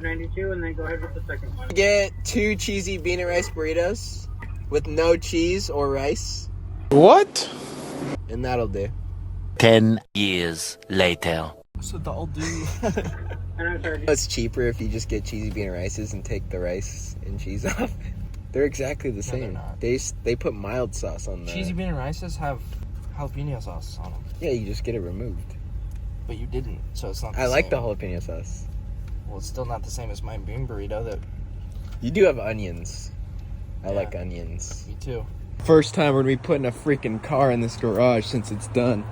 $5.92, and then go ahead with the second one. Get 2 cheesy bean and rice burritos with no cheese or rice. What? And that'll do. 10 years later. So that'll do. And I'm sorry. It's cheaper if you just get cheesy bean and rices and take the rice and cheese off. They're exactly the same. not. They put mild sauce on the... Cheesy bean and rices have jalapeno sauce on them. Yeah, you just get it removed. But you didn't, so it's not the I like the same. jalapeno sauce. Well, it's still not the same as my bean burrito. That You do have onions. I Yeah. like onions. me too. First time we're gonna be putting a freaking car in this garage since it's done.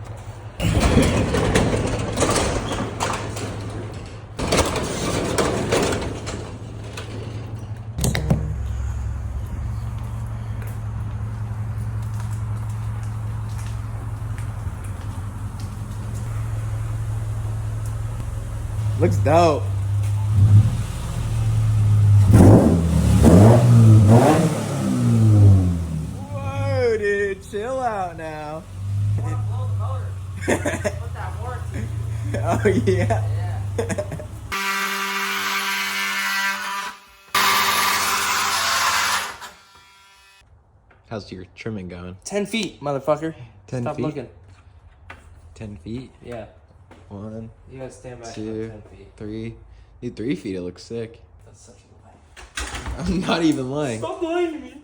Looks dope. Whoa, dude, chill out now. Oh, yeah. How's your trimming going? 10 feet, motherfucker. 10 Stop feet? looking. 10 feet? Yeah, 1, you gotta stand back 2, about 10 feet. 3. Dude, 3 feet, it looks sick. That's such a lie. I'm not even lying. Stop lying to me.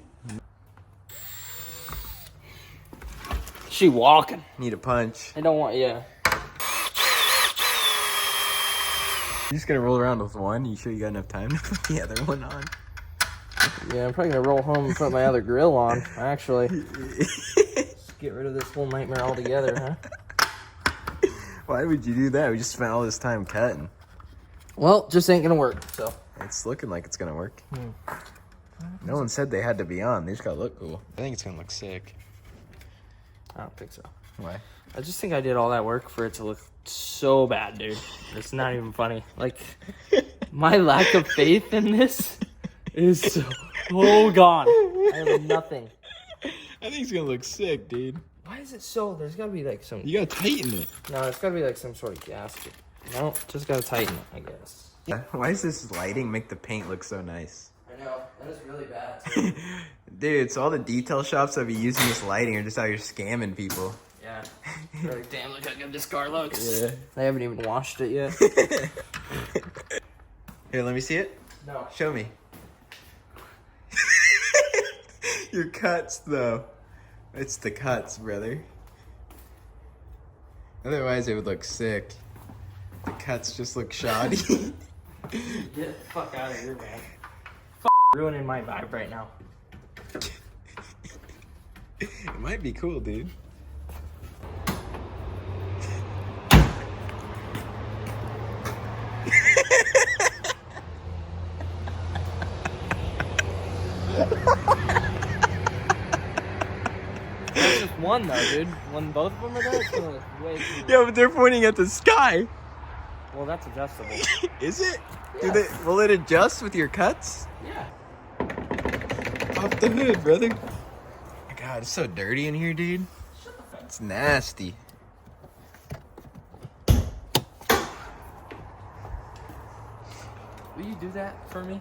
She walking. Need a punch. I don't want, yeah. You're just gonna roll around with one? You sure you got enough time to put the other one on? Yeah, I'm probably gonna roll home and put my other grill on, actually. Just get rid of this whole nightmare altogether, huh? Why would you do that? We just spent all this time cutting. Well, just ain't gonna work, so. It's looking like it's gonna work. No one said they had to be on. They just gotta look cool. I think it's gonna look sick. I don't think so. Why? I just think I did all that work for it to look so bad, dude. It's not even funny. Like, my lack of faith in this is so gone. I have nothing. I think it's gonna look sick, dude. Why is it so? There's gotta be like some. You gotta tighten it. No, it's gotta be like some sort of gasket. No, just gotta tighten it, I guess. Yeah. Why does this lighting make the paint look so nice? I know. That is really bad, too. Dude, so all the detail shops that be using this lighting are just out here scamming people. Yeah. They're like, damn, look how good this car looks. Yeah. They haven't even washed it yet. Here, let me see it. No. Show me. Your cuts, though. It's the cuts, brother. Otherwise, it would look sick. The cuts just look shoddy. Get the fuck out of here, man. Ruining my vibe right now. It might be cool, dude. That's just one, though, dude. When both of them are there, it's gonna look way too... Yeah, but they're pointing at the sky. Well, that's adjustable. Is it? Yeah. Will it adjust with your cuts? Yeah. Off the hood, brother. Oh my God, it's so dirty in here, dude. It's nasty. Will you do that for me?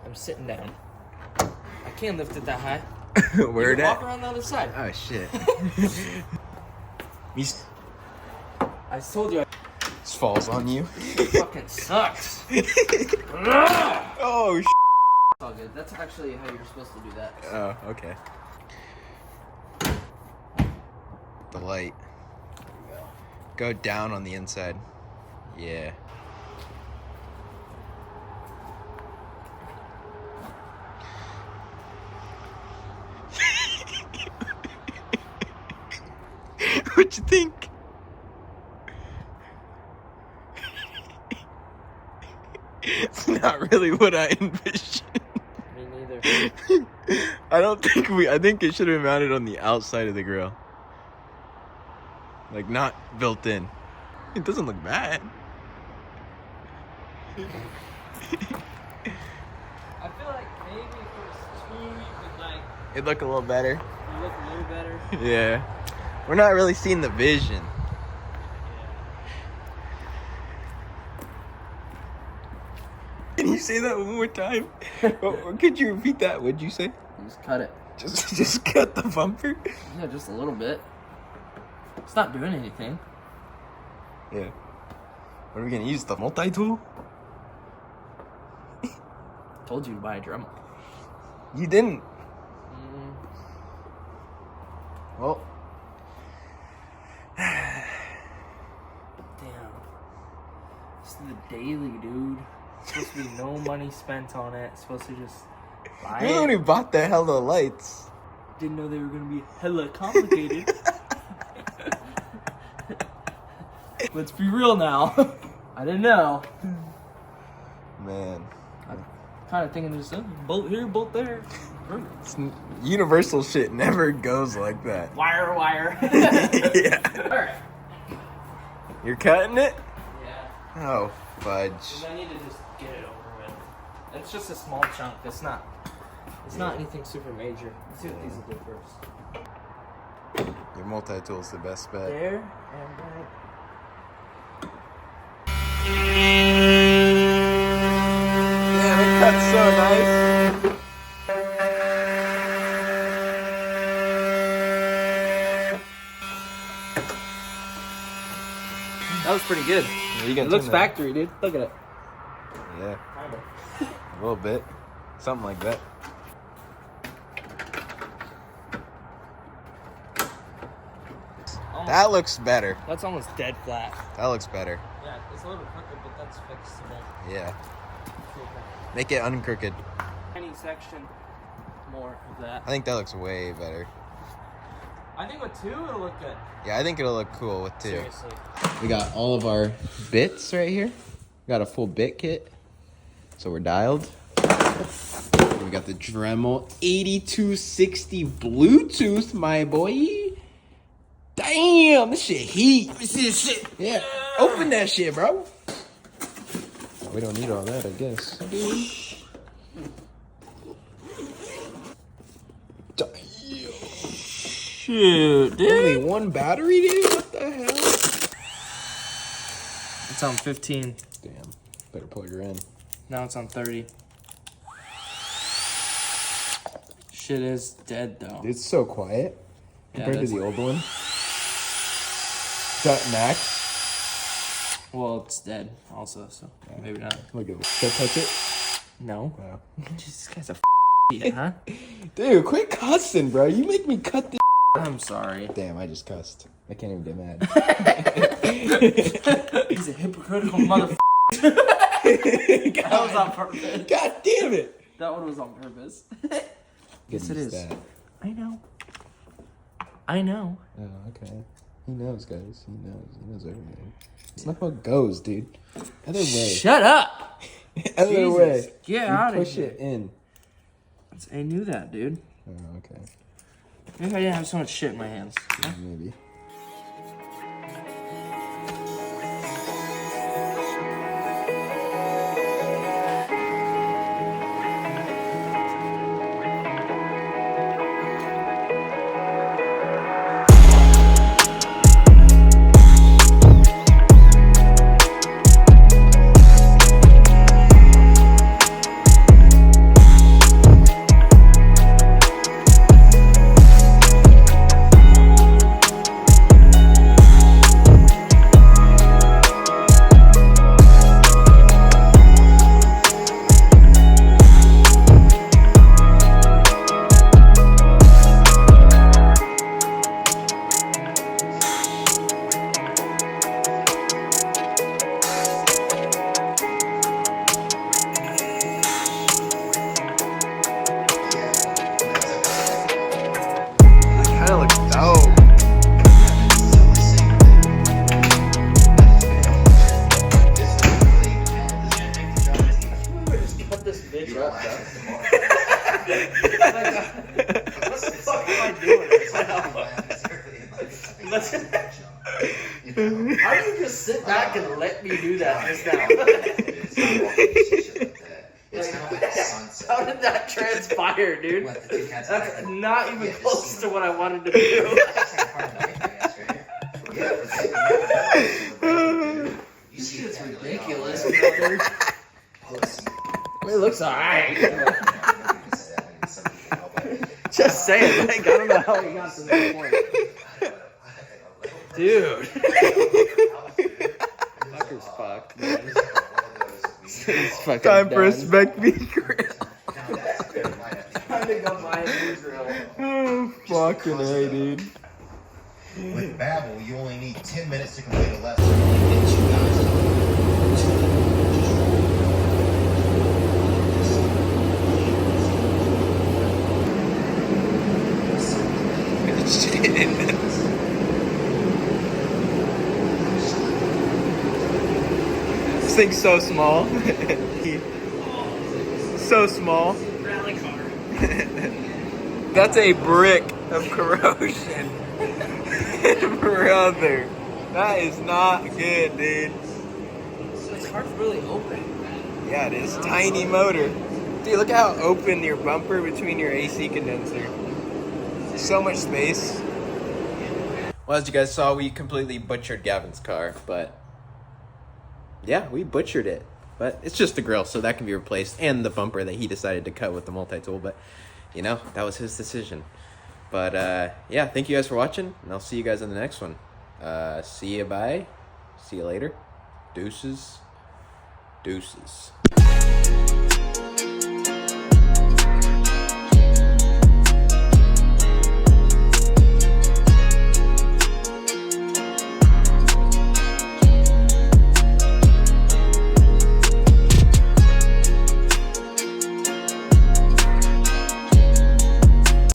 I'm sitting down. I can't lift it that high. Where You can walk at? around the other side. Oh shit. I told you, This falls on you. it fucking sucks. Oh It's all good. That's actually how you're supposed to do that. Oh, okay. The light. Go down on the inside. Yeah. What'd you think? It's not really what I envisioned. Me neither. I think it should have been mounted on the outside of the grill. Like, not built in. It doesn't look bad. I feel like maybe if it was two, you could like It'd look a little better. look a little better. Yeah. We're not really seeing the vision. Can you say that one more time? Could you repeat that? What'd you say? Just cut it. Just cut the bumper? Yeah, just a little bit. It's not doing anything. Yeah. What are we gonna use? The multi-tool? Told you to buy a Dremel. You didn't. Well. Damn. This is the daily, dude. It's supposed to be no money spent on it. It's supposed to just buy You're the one it. who bought the hella lights. Didn't know they were gonna be hella complicated. Let's be real now. I didn't know. Man. Kind of thinking just bolt here, bolt there. Universal shit never goes like that. Wire. Yeah. Alright. You're cutting it? Yeah. Oh, fudge. I need to just get it over with. It's just a small chunk. It's not anything super major. Let's see what these will do first. Your multi-tool's the best bet. There and right. Damn, it cuts so nice. That was pretty good. You can It looks turn that. factory, dude. Look at it. Yeah, a little bit. Something like that. That looks better. That's almost dead flat. That looks better. Yeah, it's a little crooked, but that's fixable. Yeah. Make it uncrooked. Any section more of that. I think that looks way better. I think with two, it'll look good. Yeah, I think it'll look cool with two. Seriously. We got all of our bits right here. We got a full bit kit. So we're dialed. We got the Dremel 8260 Bluetooth, my boy. Damn, this shit heat. Let me see this shit. Yeah, open that shit, bro. We don't need all that, I guess. Damn. Shoot, dude. Only one battery, dude? What the hell? It's on 15. Damn, better plug her in. Now it's on 30. Shit is dead, though. It's so quiet compared to that's- the old one. Is that max? Well, it's dead also, so maybe not. Look at it. Should I touch it? No. Wow. Jesus, this guy's a huh? Dude, quit cussing, bro. You make me cut the. I'm sorry. Damn, I just cussed. I can't even get mad. He's a hypocritical motherfucker. That was on purpose. God damn it. That one was on purpose. Yes, it is. That. I know. I know. Oh, okay. He knows, guys. He knows. He knows everything. It's not how it goes, dude. Other way. Shut up. Other Jesus. way. Get You out of push here. it in. I knew that, dude. Oh, okay. Maybe I didn't have so much shit in my hands. Maybe. That looks dope. Cut this bitch up, what the fuck am I doing right now? How do you just sit back and let me do that just now? How did that transpire, dude? That's not even close to what I wanted to do. This shit's ridiculous, brother. It looks alright. Just say it, like, I don't know how we got to that point. Dude. Fucker's fucked, man. It's fucking Time for a done. spec beef grill. Time to go buy a new grill. Oh, fucking A, dude. With Babbel, you only need 10 minutes to complete a lesson. Get you guys. This thing's so small. So small. That's a brick of corrosion. Brother, that is not good, dude. This car's really open. Yeah, it is. Tiny motor. Dude, look how open your bumper between your AC condenser. So much space. Well, as you guys saw, we completely butchered Gavin's car, but yeah, we butchered it. But it's just the grill, so that can be replaced, and the bumper that he decided to cut with the multi-tool, but you know, that was his decision. But yeah, thank you guys for watching, and I'll see you guys in the next one. See you, bye. See you later. Deuces. Deuces.